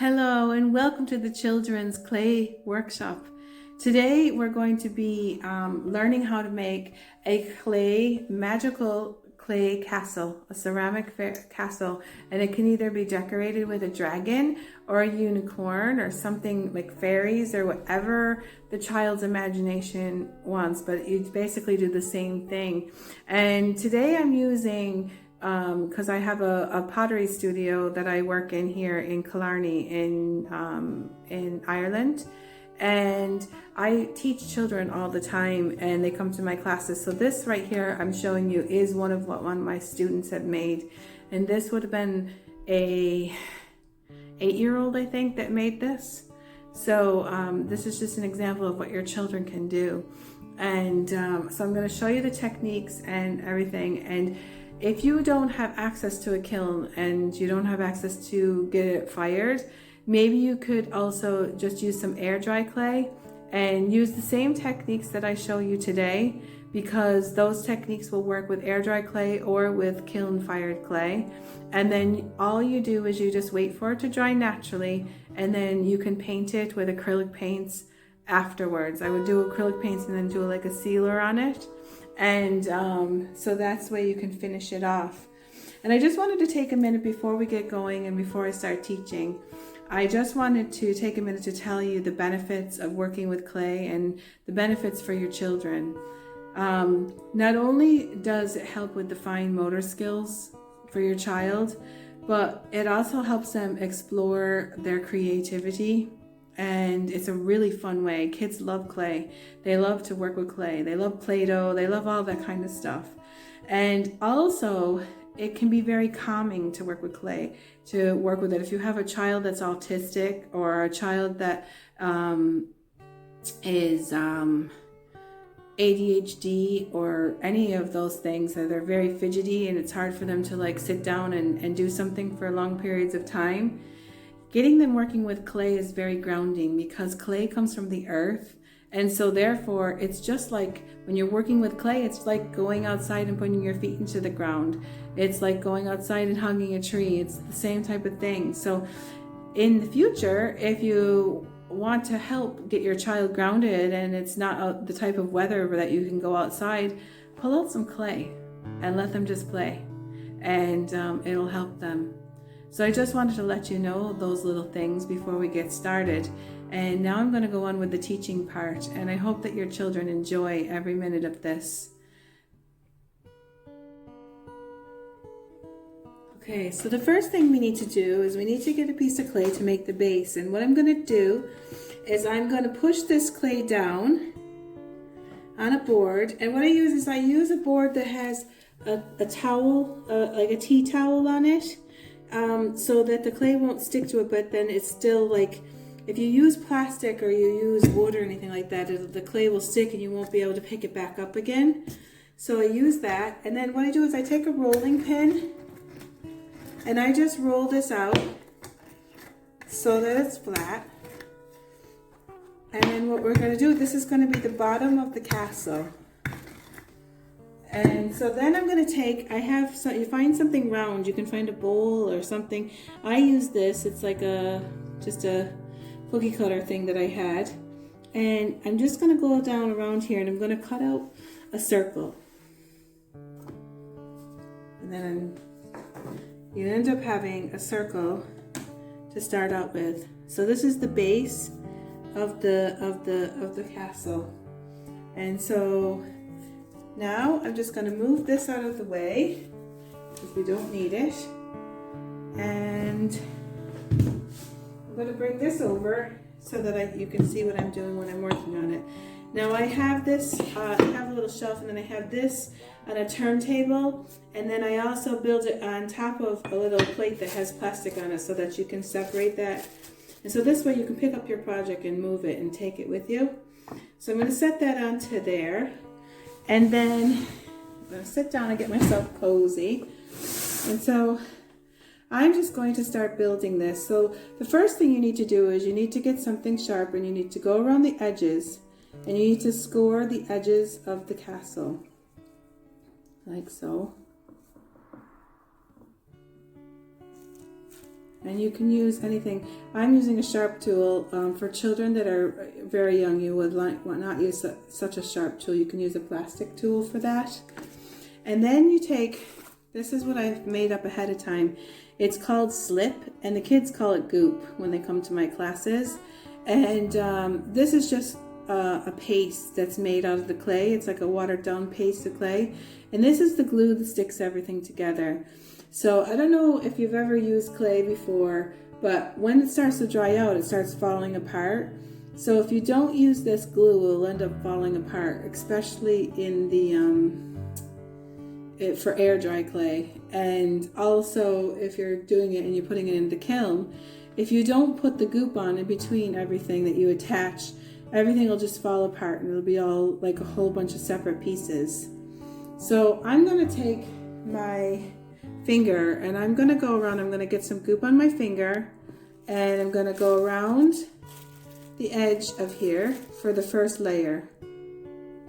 Hello and welcome to the Children's Clay Workshop. Today we're going to be learning how to make a magical clay castle, a ceramic castle, and it can either be decorated with a dragon or a unicorn or something like fairies or whatever the child's imagination wants, but you basically do the same thing. And today I'm using because I have a pottery studio that I work in here in Killarney in Ireland, and I teach children all the time and they come to my classes. So this right here I'm showing you is one of what one of my students had made, and this would have been a 8-year-old I think that made this. So this is just an example of what your children can do, and so I'm going to show you the techniques and everything. And if you don't have access to a kiln and you don't have access to get it fired, maybe you could also just use some air dry clay and use the same techniques that I show you today, because those techniques will work with air dry clay or with kiln fired clay. And then all you do is you just wait for it to dry naturally, and then you can paint it with acrylic paints afterwards. I would do acrylic paints and then do like a sealer on it. And so that's the way you can finish it off. And I just wanted to take a minute before we get going and before I start teaching. I just wanted to take a minute to tell you the benefits of working with clay and the benefits for your children. Not only does it help with the fine motor skills for your child, but it also helps them explore their creativity. And it's a really fun way. Kids love clay. They love to work with clay. They love Play-Doh. They love all that kind of stuff. And also, it can be very calming to work with clay, to work with it. If you have a child that's autistic or a child that is ADHD or any of those things, that they're very fidgety and it's hard for them to like sit down and do something for long periods of time, getting them working with clay is very grounding, because clay comes from the earth. And so therefore, it's just like when you're working with clay, it's like going outside and putting your feet into the ground. It's like going outside and hugging a tree. It's the same type of thing. So in the future, if you want to help get your child grounded and it's not the type of weather that you can go outside, pull out some clay and let them just play, and it'll help them. So I just wanted to let you know those little things before we get started. And now I'm going to go on with the teaching part, and I hope that your children enjoy every minute of this. Okay, so the first thing we need to do is we need to get a piece of clay to make the base. And what I'm going to do is I'm going to push this clay down on a board. And what I use is I use a board that has a towel, like a tea towel on it. So that the clay won't stick to it, but then it's still like, if you use plastic or you use wood or anything like that, the clay will stick and you won't be able to pick it back up again. So I use that, and then what I do is I take a rolling pin and I just roll this out so that it's flat. And then what we're going to do, this is going to be the bottom of the castle. And so then I'm going to take, you find something round, you can find a bowl or something. I use this, it's like just a cookie cutter thing that I had. And I'm just going to go down around here and I'm going to cut out a circle. And then you end up having a circle to start out with. So this is the base of the castle. And so now I'm just going to move this out of the way because we don't need it, and I'm going to bring this over so that you can see what I'm doing when I'm working on it. Now I have this, I have a little shelf, and then I have this on a turntable, and then I also build it on top of a little plate that has plastic on it so that you can separate that. And so this way you can pick up your project and move it and take it with you. So I'm going to set that onto there. And then I'm going to sit down and get myself cozy. And so I'm just going to start building this. So the first thing you need to do is you need to get something sharp, and you need to go around the edges, and you need to score the edges of the castle, like so. And you can use anything. I'm using a sharp tool. For children that are very young, you would not use such a sharp tool. You can use a plastic tool for that. And then you take, this is what I've made up ahead of time. It's called slip, and the kids call it goop when they come to my classes. And this is just a paste that's made out of the clay. It's like a watered down paste of clay. And this is the glue that sticks everything together. So I don't know if you've ever used clay before, but when it starts to dry out, it starts falling apart. So if you don't use this glue, it will end up falling apart, especially in the for air dry clay. And also if you're doing it and you're putting it in the kiln, if you don't put the goop on in between everything that you attach, everything will just fall apart and it'll be all like a whole bunch of separate pieces. So I'm going to take my finger and I'm going to go around. I'm going to get some goop on my finger and I'm going to go around the edge of here for the first layer.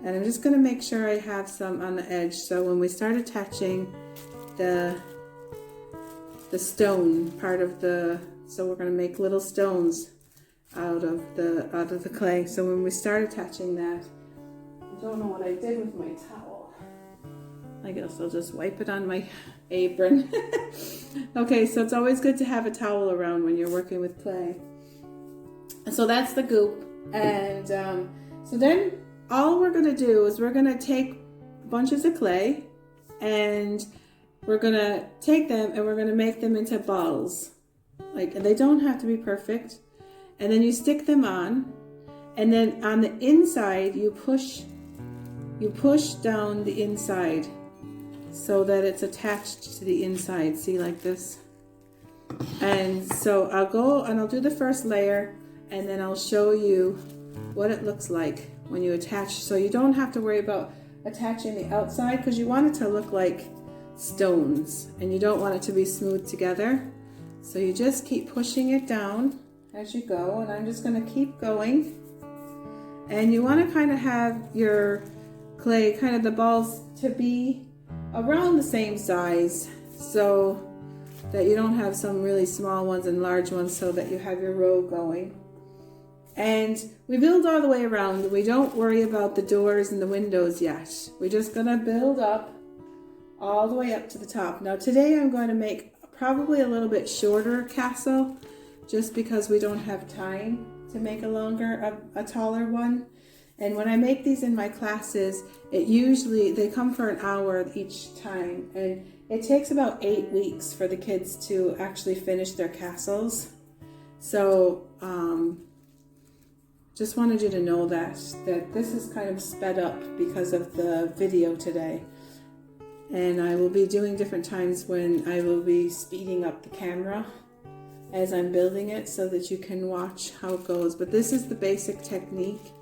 And I'm just going to make sure I have some on the edge, so when we start attaching the stone part of the, so we're going to make little stones out of the clay. So when we start attaching that, I don't know what I did with my towel. I guess I'll just wipe it on my apron. Okay, so it's always good to have a towel around when you're working with clay. So that's the goop. And so then all we're going to do is we're going to take bunches of clay and we're going to take them and we're going to make them into balls. Like, and they don't have to be perfect. And then you stick them on, and then on the inside you push down the inside so that it's attached to the inside. See, like this. And so I'll go and I'll do the first layer, and then I'll show you what it looks like when you attach. So you don't have to worry about attaching the outside because you want it to look like stones and you don't want it to be smooth together. So you just keep pushing it down as you go, and I'm just going to keep going. And you want to kind of have your clay, kind of the balls, to be around the same size so that you don't have some really small ones and large ones, so that you have your row going. And we build all the way around. We don't worry about the doors and the windows yet. We're just going to build up all the way up to the top. Now today I'm going to make probably a little bit shorter castle, just because we don't have time to make a taller one. And when I make these in my classes, they come for an hour each time, and it takes about 8 weeks for the kids to actually finish their castles. So just wanted you to know that this is kind of sped up because of the video today. And I will be doing different times when I will be speeding up the camera as I'm building it so that you can watch how it goes. But this is the basic technique.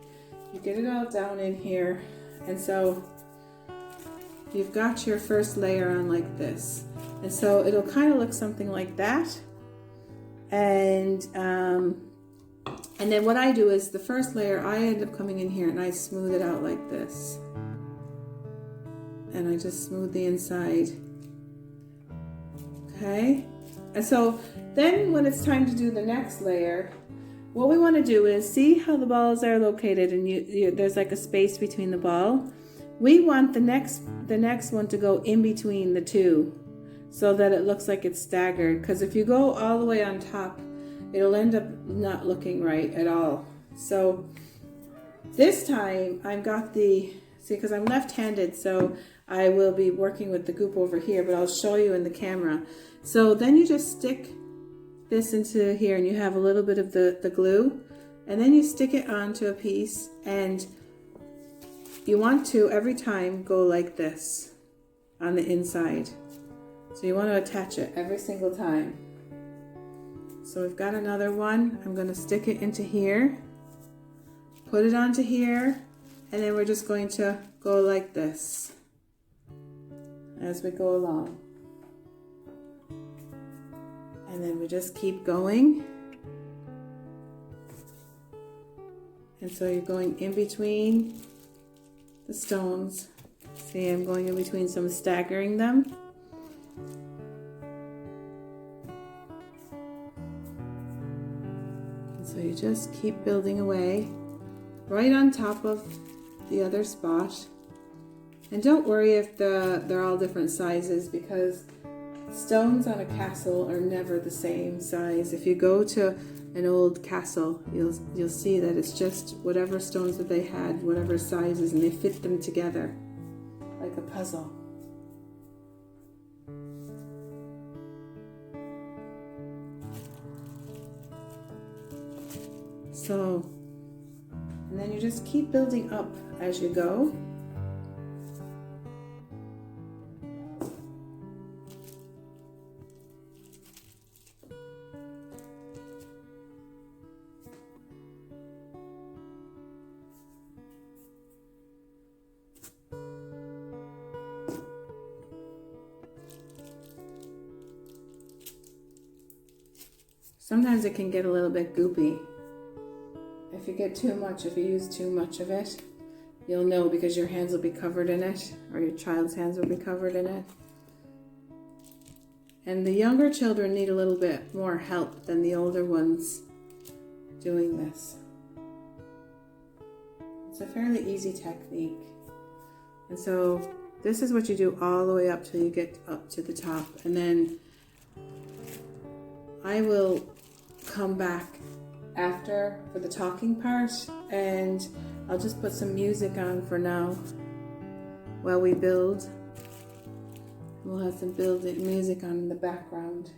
You get it all down in here, and so you've got your first layer on like this. And so it'll kind of look something like that. And then what I do is the first layer, I end up coming in here and I smooth it out like this. And I just smooth the inside. Okay? And so then when it's time to do the next layer, what we want to do is see how the balls are located, and there's like a space between the ball. We want the next one to go in between the two so that it looks like it's staggered, because if you go all the way on top, it'll end up not looking right at all. So this time I've got because I'm left-handed, so I will be working with the goop over here, but I'll show you in the camera. So then you just stick this into here, and you have a little bit of the glue, and then you stick it onto a piece, and you want to every time go like this on the inside. So you want to attach it every single time. So we've got another one. I'm going to stick it into here, put it onto here, and then we're just going to go like this as we go along. And then we just keep going. And so you're going in between the stones. See, I'm going in between some, staggering them. So you just keep building away right on top of the other spot. And don't worry if they're all different sizes, because stones on a castle are never the same size. If you go to an old castle, you'll see that it's just whatever stones that they had, whatever sizes, and they fit them together like a puzzle. So, and then you just keep building up as you go. Sometimes it can get a little bit goopy. If you get too much, if you use too much of it, you'll know, because your hands will be covered in it, or your child's hands will be covered in it. And the younger children need a little bit more help than the older ones doing this. It's a fairly easy technique. And so this is what you do all the way up till you get up to the top. And then I will come back after for the talking part, and I'll just put some music on for now while we build. We'll have some building music on in the background.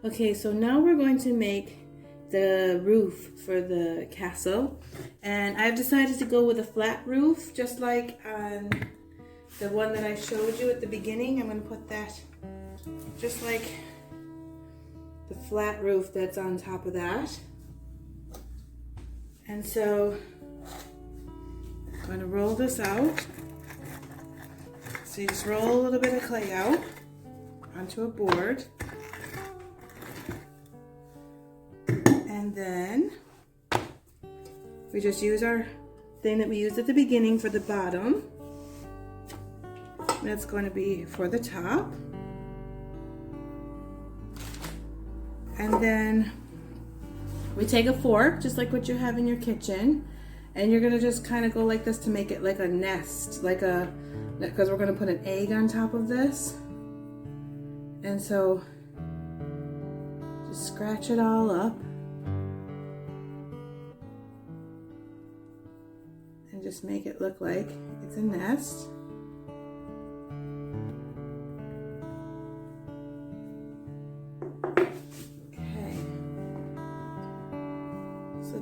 Okay, so now we're going to make the roof for the castle, and I've decided to go with a flat roof, just like on the one that I showed you at the beginning. I'm going to put that just like the flat roof that's on top of that. And so I'm going to roll this out. So you just roll a little bit of clay out onto a board. And then we just use our thing that we used at the beginning for the bottom. That's going to be for the top. And then we take a fork, just like what you have in your kitchen, and you're gonna just kind of go like this to make it like a nest, because we're gonna put an egg on top of this. And so just scratch it all up and just make it look like it's a nest.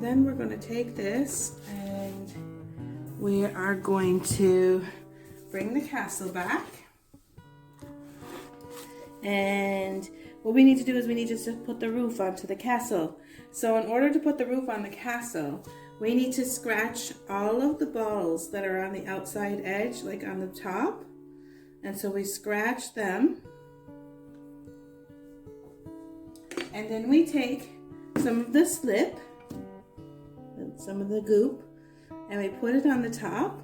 Then we're going to take this and we are going to bring the castle back. And what we need to do is we need to just put the roof onto the castle. So in order to put the roof on the castle, we need to scratch all of the balls that are on the outside edge, like on the top. And so we scratch them. And then we take some of the slip, some of the goop, and we put it on the top,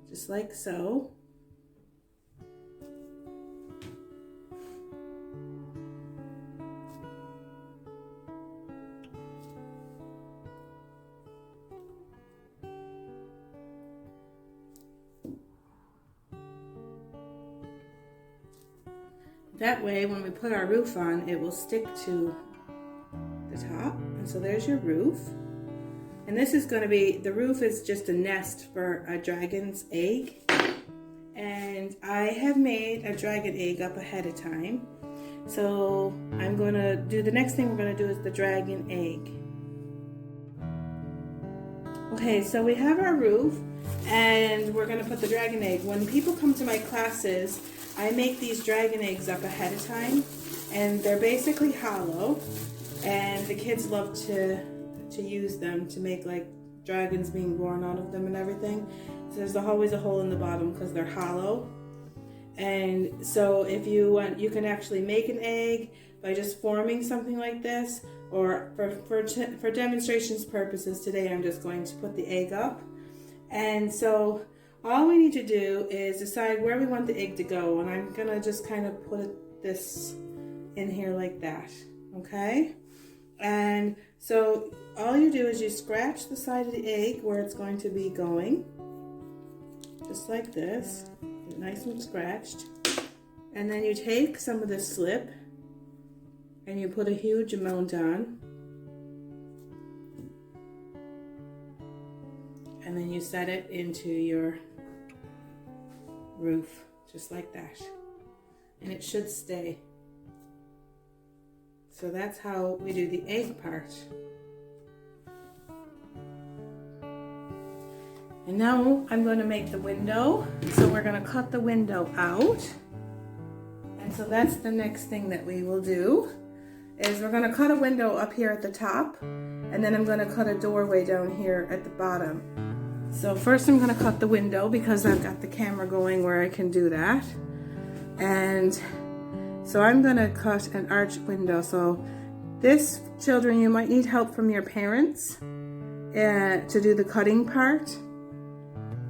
just like so. That way, when we put our roof on, it will stick to the top. And so there's your roof. And this is going to be, the roof is just a nest for a dragon's egg. And I have made a dragon egg up ahead of time. So I'm going to do, the next thing we're going to do is the dragon egg. Okay, so we have our roof and we're going to put the dragon egg. When people come to my classes, I make these dragon eggs up ahead of time. And they're basically hollow. And the kids love to use them to make like dragons being born out of them and everything. So there's always a hole in the bottom because they're hollow. And so if you want, you can actually make an egg by just forming something like this, or for demonstrations purposes today, I'm just going to put the egg up. And so all we need to do is decide where we want the egg to go. And I'm gonna just kind of put this in here like that, okay? And so all you do is you scratch the side of the egg where it's going to be going, just like this, nice and scratched. And then you take some of the slip and you put a huge amount on. And then you set it into your roof, just like that. And it should stay. So that's how we do the egg part. And now I'm going to make the window. So we're going to cut the window out. And so that's the next thing that we will do, is we're going to cut a window up here at the top. And then I'm going to cut a doorway down here at the bottom. So first I'm going to cut the window because I've got the camera going where I can do that. And so I'm going to cut an arch window. So this, children, you might need help from your parents to do the cutting part,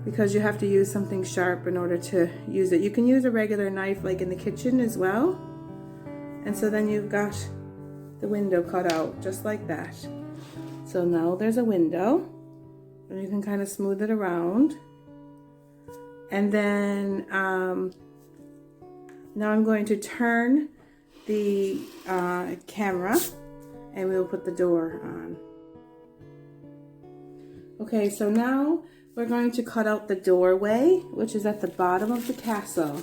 because you have to use something sharp in order to use it. You can use a regular knife like in the kitchen as well. And so then you've got the window cut out just like that. So now there's a window, and you can kind of smooth it around. And then now I'm going to turn the camera and we'll put the door on. Okay, so now we're going to cut out the doorway, which is at the bottom of the castle.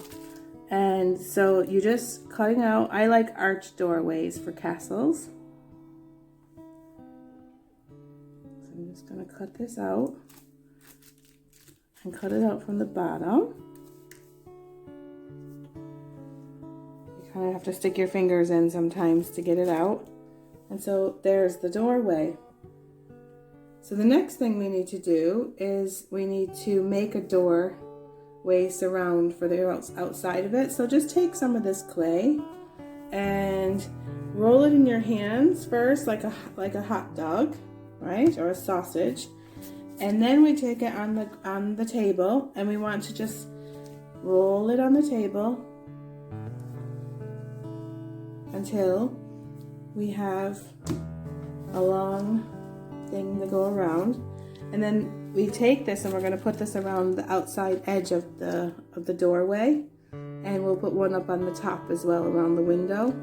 And so you're just cutting out, I like arch doorways for castles. So I'm just going to cut this out and cut it out from the bottom. You kind of have to stick your fingers in sometimes to get it out. And so there's the doorway. So the next thing we need to do is we need to make a doorway surround for the outside of it. So just take some of this clay and roll it in your hands first, like a hot dog, right, or a sausage. And then we take it on the table, and we want to just roll it on the table until we have a long thing to go around. And then we take this and we're going to put this around the outside edge of the doorway, and we'll put one up on the top as well around the window.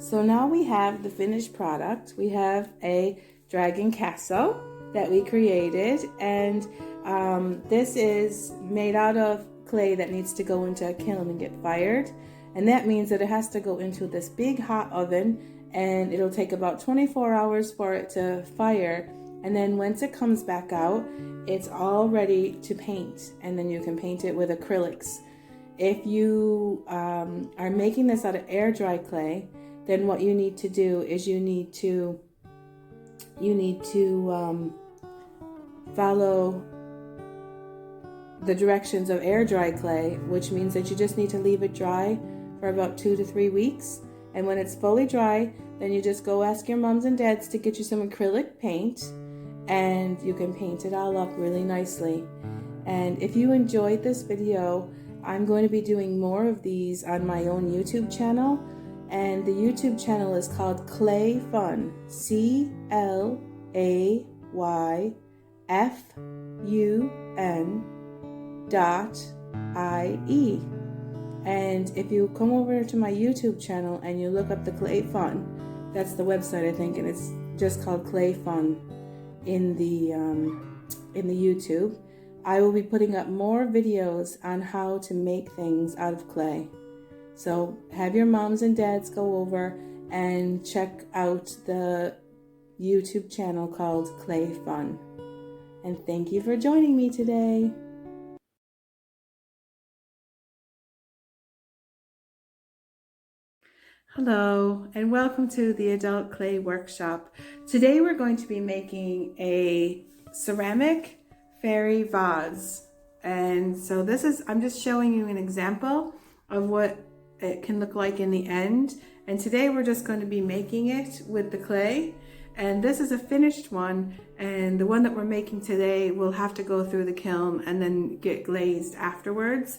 So now we have the finished product. We have a dragon castle that we created, and this is made out of clay that needs to go into a kiln and get fired. And that means that it has to go into this big hot oven, and it'll take about 24 hours for it to fire. And then once it comes back out, it's all ready to paint, and then you can paint it with acrylics. If you are making this out of air dry clay, then what you need to do is you need to follow the directions of air dry clay, which means that you just need to leave it dry for about 2 to 3 weeks. And when it's fully dry, then you just go ask your moms and dads to get you some acrylic paint, and you can paint it all up really nicely. And if you enjoyed this video, I'm going to be doing more of these on my own YouTube channel, and the YouTube channel is called Clay Fun, ClayFun.ie. And if you come over to my YouTube channel and you look up the Clay Fun, that's the website, I think, and it's just called Clay Fun in the YouTube. I will be putting up more videos on how to make things out of clay. So have your moms and dads go over and check out the YouTube channel called Clay Fun. And thank you for joining me today. Hello, and welcome to the Adult Clay Workshop. Today we're going to be making a ceramic fairy vase. And so I'm just showing you an example of what it can look like in the end. And today we're just going to be making it with the clay. And this is a finished one, and the one that we're making today will have to go through the kiln and then get glazed afterwards.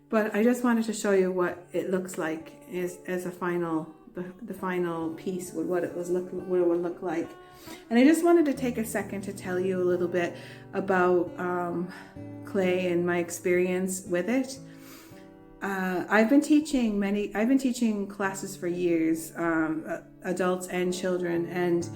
But I just wanted to show you what it looks like as a final, the final piece with what it would look like. And I just wanted to take a second to tell you a little bit about clay and my experience with it. I've been teaching classes for years, adults and children, and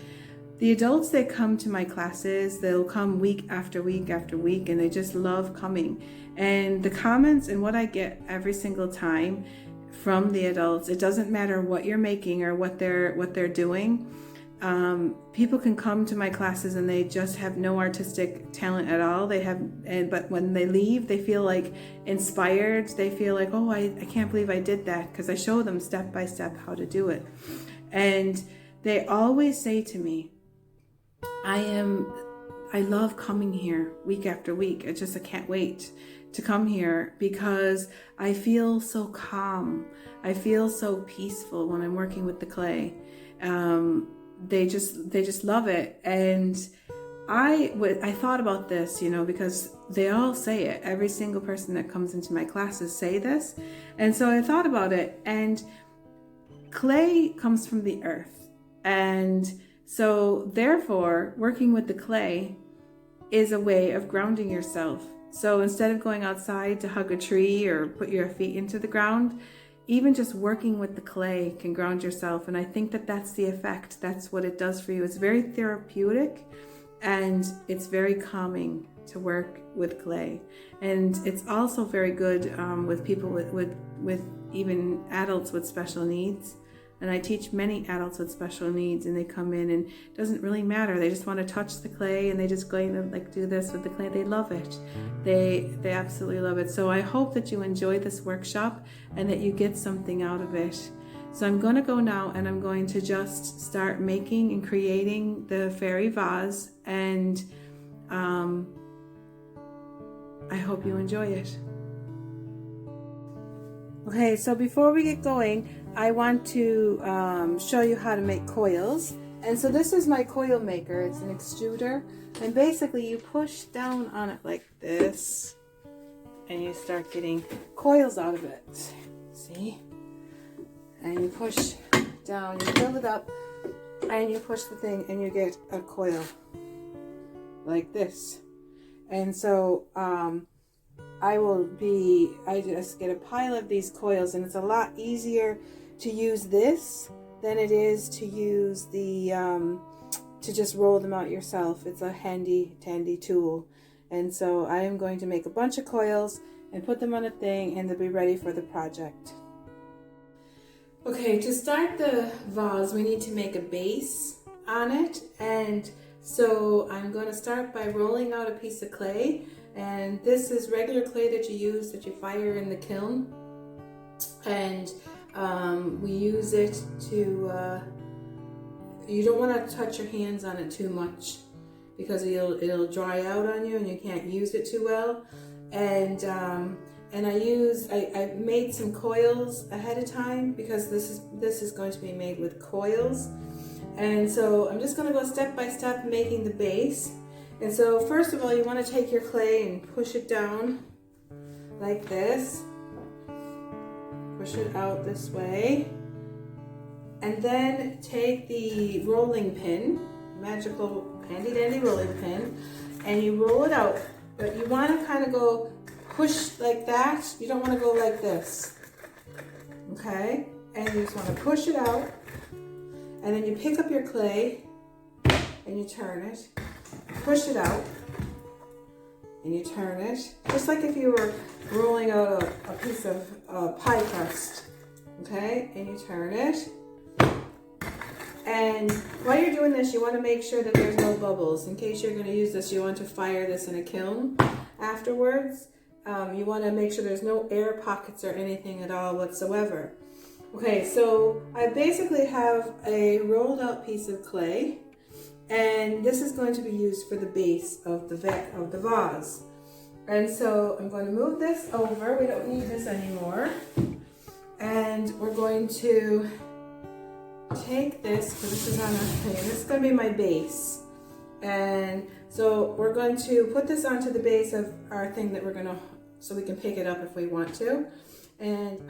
the adults that come to my classes, they'll come week after week after week, and they just love coming. And the comments and what I get every single time from the adults, it doesn't matter what you're making or what they're doing. People can come to my classes and they just have no artistic talent at all. But when they leave, they feel like inspired. They feel like, oh, I can't believe I did that, because I show them step by step how to do it. And they always say to me, I love coming here week after week. I can't wait to come here because I feel so calm. I feel so peaceful when I'm working with the clay. They just love it. And I thought about this, because they all say it. Every single person that comes into my classes say this. And so I thought about it, and clay comes from the earth. And so therefore, working with the clay is a way of grounding yourself. So instead of going outside to hug a tree or put your feet into the ground, even just working with the clay can ground yourself. And I think that that's the effect. That's what it does for you. It's very therapeutic, and it's very calming to work with clay. And it's also very good with people with even adults with special needs. And I teach many adults with special needs, and they come in and it doesn't really matter. They just want to touch the clay, and they just go and do this with the clay. They love it. They absolutely love it. So I hope that you enjoy this workshop and that you get something out of it. So I'm going to go now, and I'm going to just start making and creating the fairy vase, and I hope you enjoy it. Okay, so before we get going, I want to show you how to make coils. And so this is my coil maker. It's an extruder, and basically you push down on it like this, and you start getting coils out of it. See? And you push down, you fill it up, and you push the thing, and you get a coil like this. And so I just get a pile of these coils, and it's a lot easier to use this than it is to use the to just roll them out yourself. It's a handy dandy tool. And so I am going to make a bunch of coils and put them on a thing, and they'll be ready for the project. Okay, to start the vase, we need to make a base on it. And so I'm going to start by rolling out a piece of clay. And this is regular clay that you use, that you fire in the kiln. And we use it to, you don't want to touch your hands on it too much, because it'll dry out on you and you can't use it too well. And I made some coils ahead of time, because this is going to be made with coils. And so I'm just going to go step by step making the base. And so first of all, you want to take your clay and push it down like this. Push it out this way. And then take the rolling pin, magical handy dandy rolling pin, and you roll it out. But you want to kind of go push like that. You don't want to go like this. Okay? And you just want to push it out. And then you pick up your clay and you turn it. Push it out. And you turn it. Just like if you were rolling out a piece of pie crust. Okay? And you turn it. And while you're doing this, you want to make sure that there's no bubbles. In case you're going to use this, you want to fire this in a kiln afterwards. You want to make sure there's no air pockets or anything at all whatsoever. Okay, so I basically have a rolled out piece of clay, and this is going to be used for the base of the vase. And so I'm going to move this over. We don't need this anymore. And we're going to take this, because this is on a thing. This is going to be my base. And so we're going to put this onto the base of our thing that we're going to, so we can pick it up if we want to. And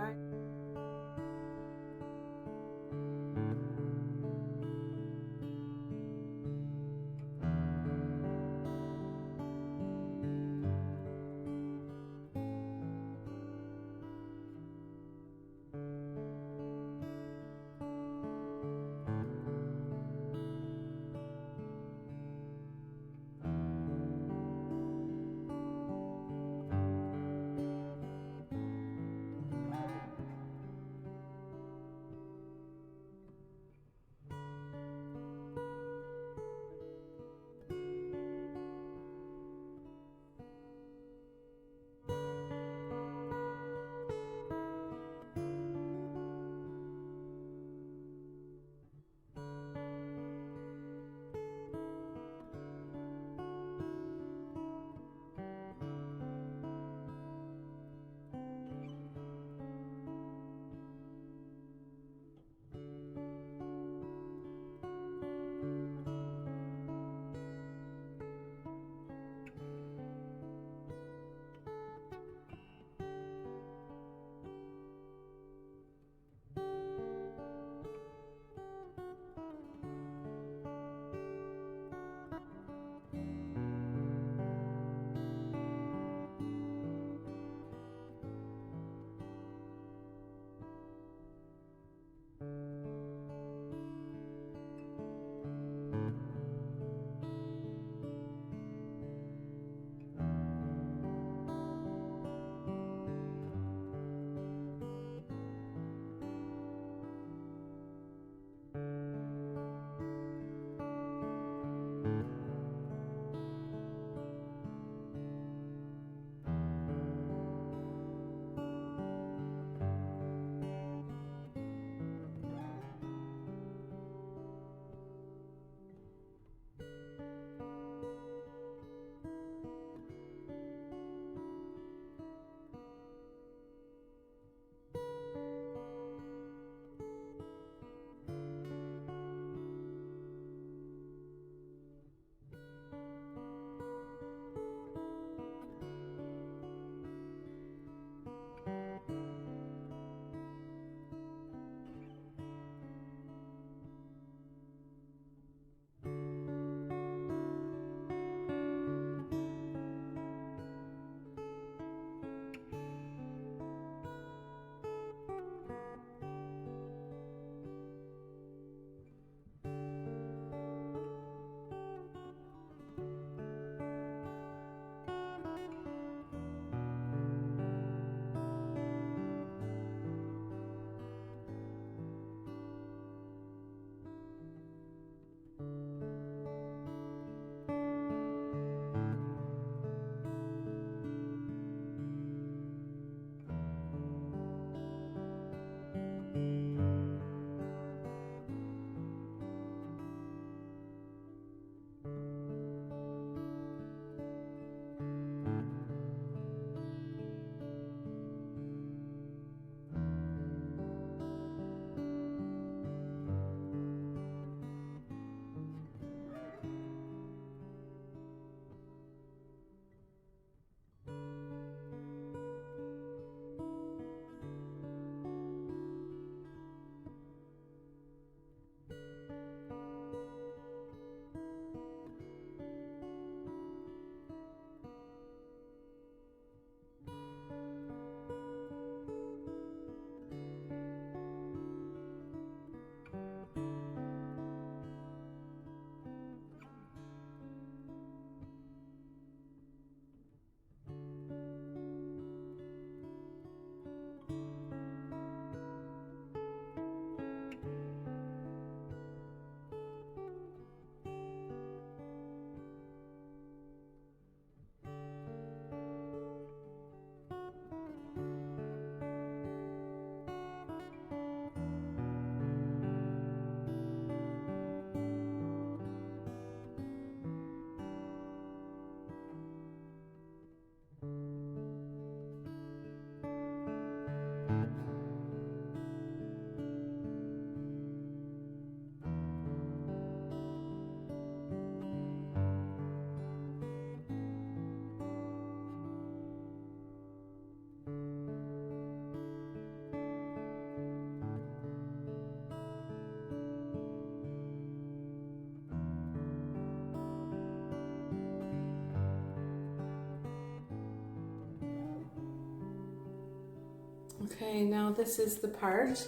Okay, now this is the part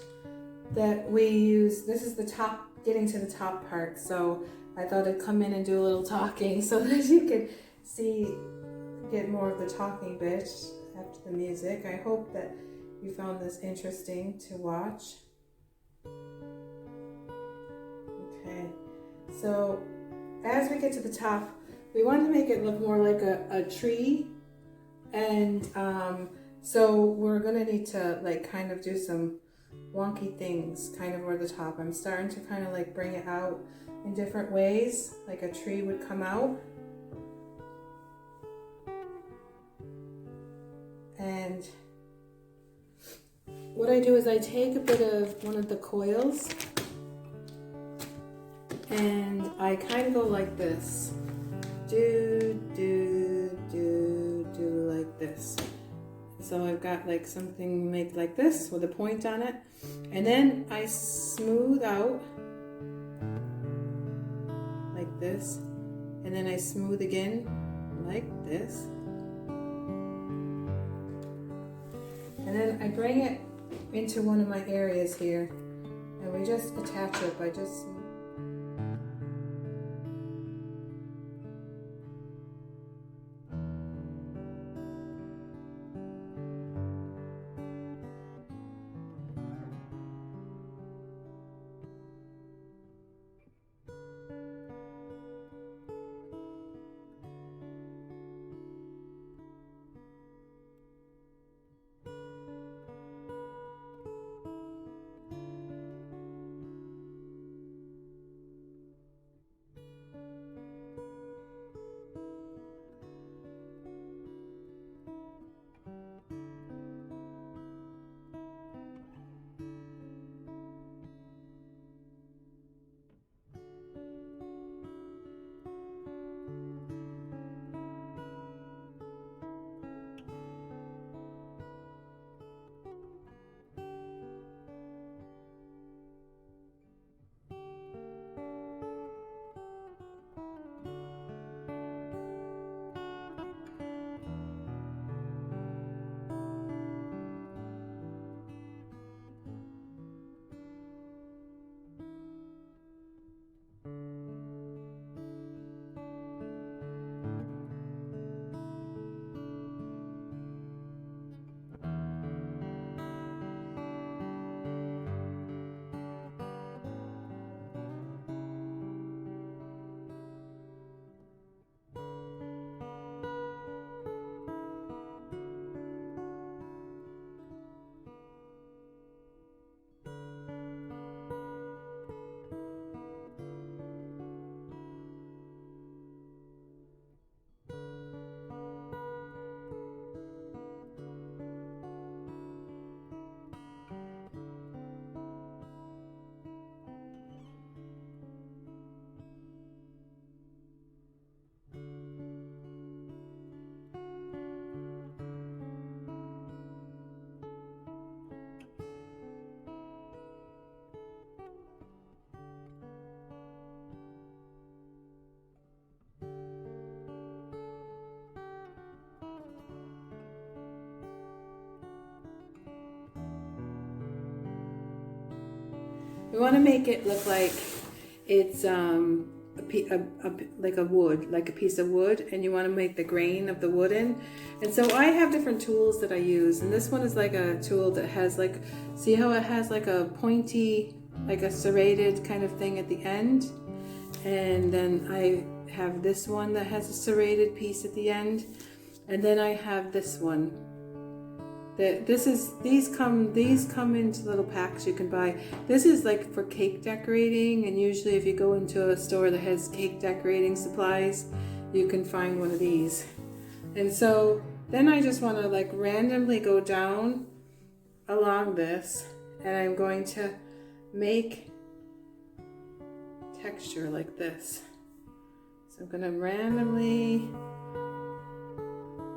that we use. This is the top, getting to the top part. So I thought I'd come in and do a little talking so that you could see, get more of the talking bit after the music. I hope that you found this interesting to watch. Okay, so as we get to the top, we want to make it look more like a tree, and so we're gonna need to like kind of do some wonky things kind of over the top. I'm starting to kind of like bring it out in different ways, like a tree would come out. And what I do is I take a bit of one of the coils and I kind of go like this. Do, like this. So I've got like something made like this with a point on it. And then I smooth out like this. And then I smooth again like this. And then I bring it into one of my areas here. And we just attach it by just we want to make it look like it's like a wood, like a piece of wood, and you want to make the grain of the wooden. And so I have different tools that I use, and this one is like a tool that has like, see how it has like a pointy, like a serrated kind of thing at the end, and then I have this one that has a serrated piece at the end, and then I have this one. These come into little packs you can buy. This is like for cake decorating, and usually if you go into a store that has cake decorating supplies, you can find one of these. And so then I just want to like randomly go down along this, and I'm going to make texture like this. So I'm going to randomly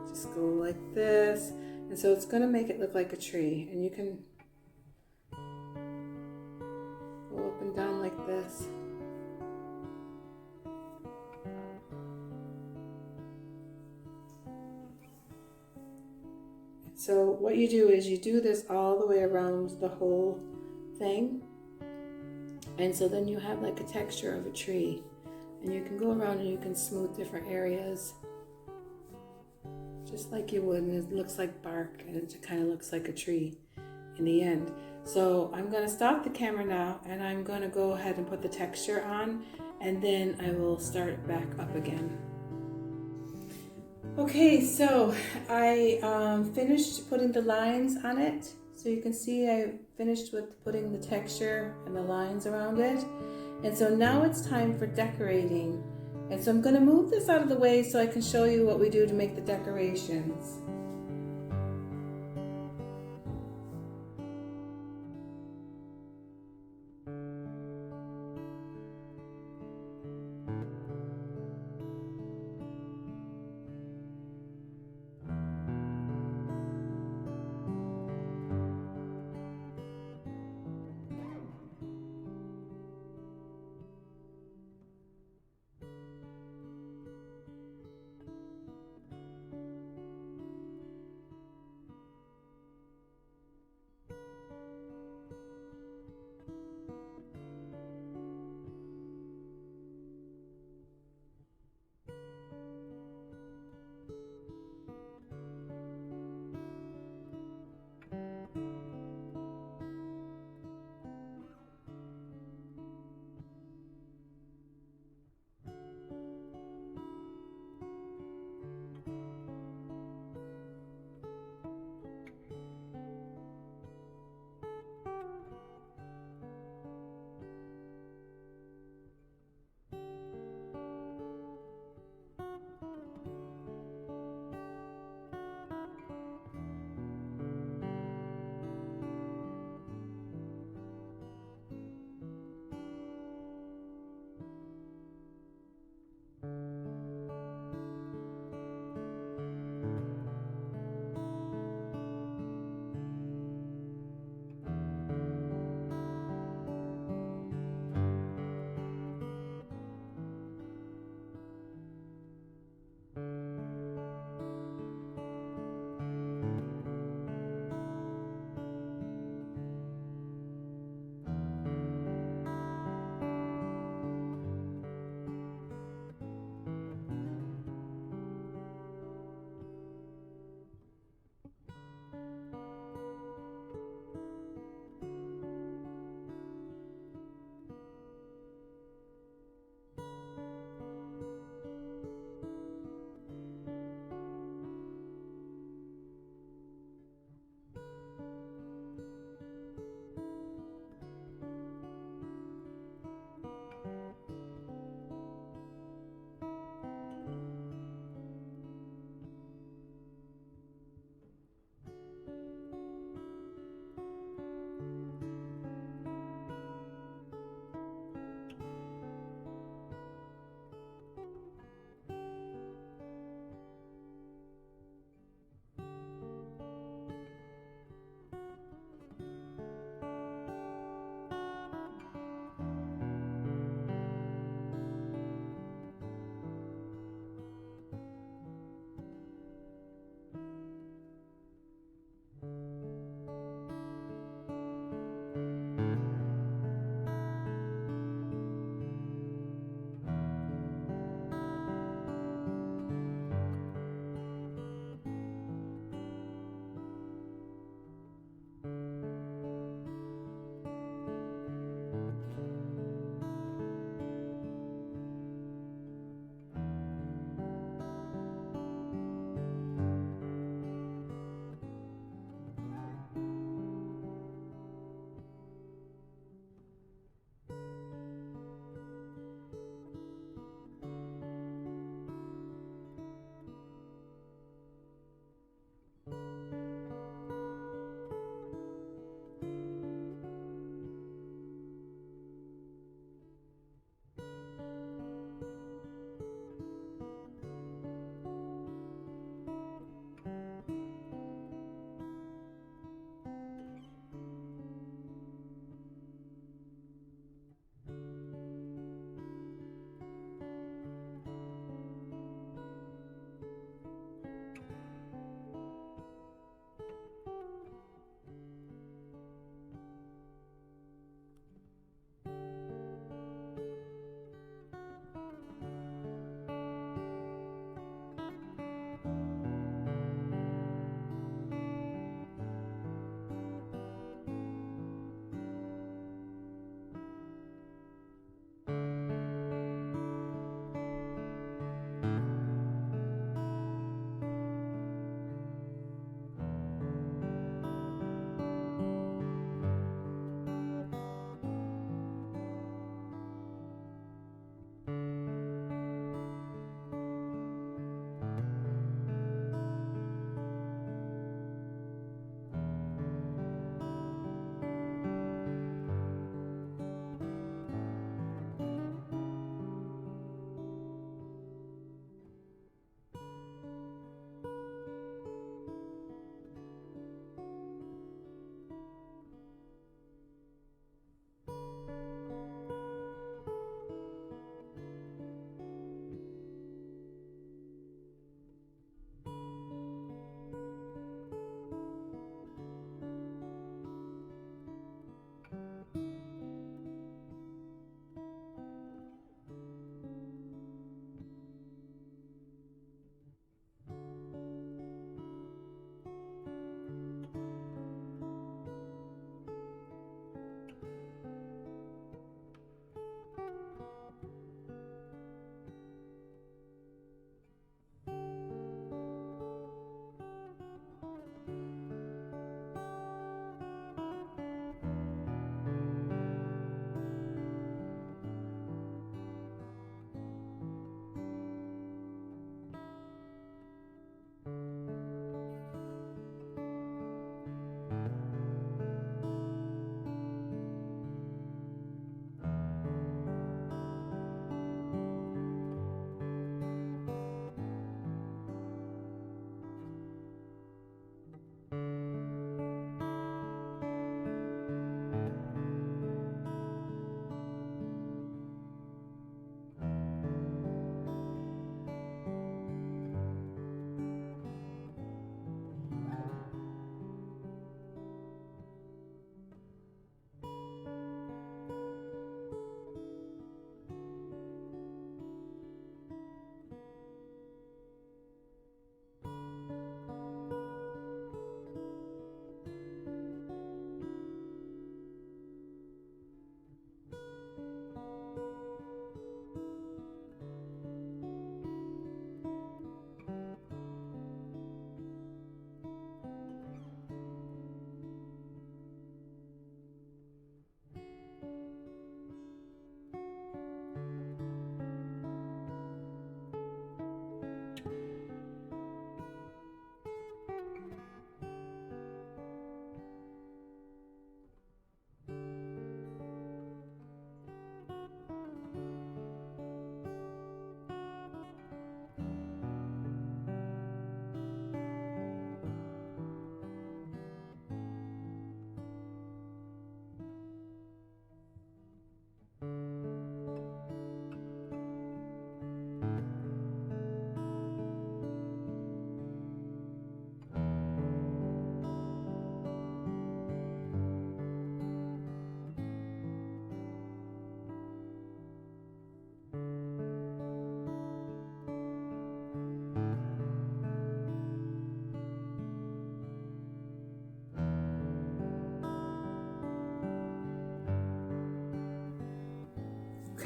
just go like this. And so it's going to make it look like a tree, and you can go up and down like this. So what you do is you do this all the way around the whole thing. And so then you have like a texture of a tree. And you can go around and you can smooth different areas. Just like you would, and it looks like bark, and it kind of looks like a tree in the end. So I'm going to stop the camera now, and I'm going to go ahead and put the texture on, and then I will start it back up again. Okay, so I finished putting the lines on it. So you can see I finished with putting the texture and the lines around it. And so now it's time for decorating. And so I'm going to move this out of the way so I can show you what we do to make the decorations.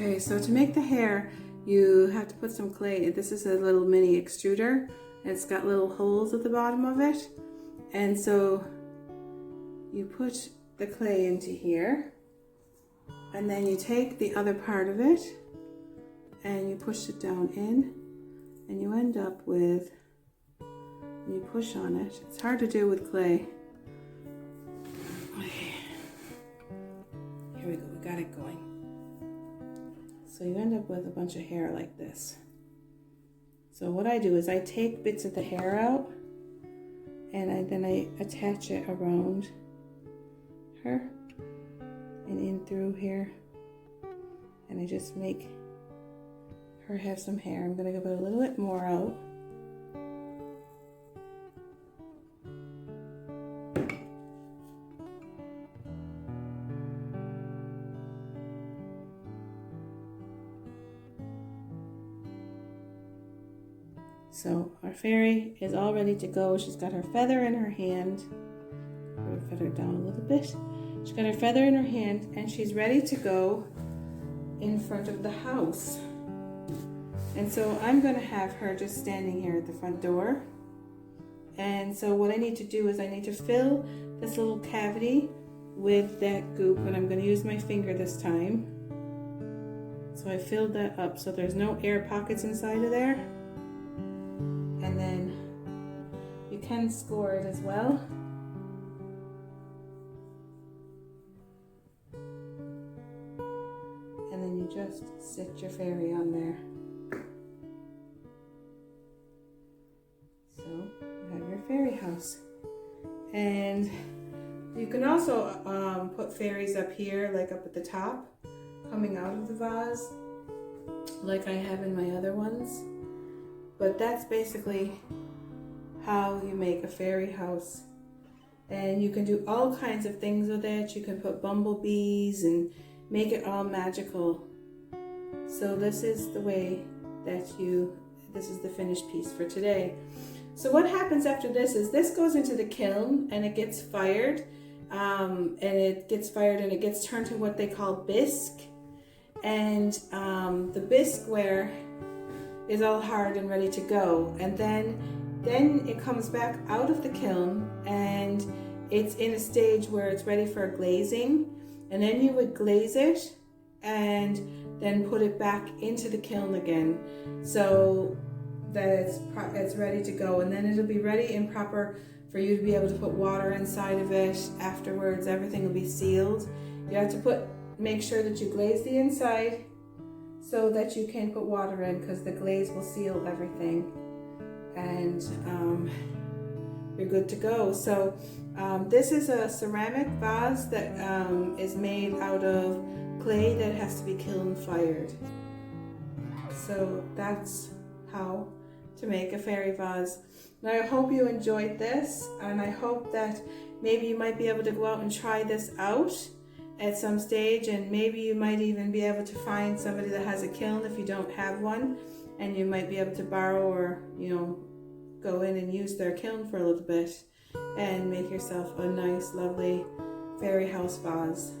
Okay, so to make the hair, you have to put some clay. This is a little mini extruder. It's got little holes at the bottom of it. And so you put the clay into here, and then you take the other part of it and you push it down in, and you end up with, and you push on it. It's hard to do with clay. Okay. Here we go, we got it going. So you end up with a bunch of hair like this. So what I do is I take bits of the hair out, and then I attach it around her and in through here, and I just make her have some hair. I'm gonna give it a little bit more out. So our fairy is all ready to go. She's got her feather in her hand. Put her feather down a little bit. She's got her feather in her hand, and she's ready to go in front of the house. And so I'm going to have her just standing here at the front door. And so what I need to do is I need to fill this little cavity with that goop, and I'm going to use my finger this time. So I filled that up so there's no air pockets inside of there. And then you can score it as well. And then you just sit your fairy on there. So you have your fairy house. And you can also put fairies up here, like up at the top, coming out of the vase, like I have in my other ones. But that's basically how you make a fairy house. And you can do all kinds of things with it. You can put bumblebees and make it all magical. So this is the way that this is the finished piece for today. So what happens after this is this goes into the kiln and it gets fired. And it gets turned to what they call bisque. And the bisqueware is all hard and ready to go, and then it comes back out of the kiln and it's in a stage where it's ready for glazing, and then you would glaze it and then put it back into the kiln again so that it's ready to go, and then it'll be ready and proper for you to be able to put water inside of it afterwards. Everything will be sealed. You have to make sure that you glaze the inside so that you can put water in, because the glaze will seal everything, and you're good to go. So this is a ceramic vase that is made out of clay that has to be kiln fired. So that's how to make a fairy vase. Now I hope you enjoyed this, and I hope that maybe you might be able to go out and try this out at some stage, and maybe you might even be able to find somebody that has a kiln if you don't have one, and you might be able to borrow or go in and use their kiln for a little bit and make yourself a nice lovely fairy house vase.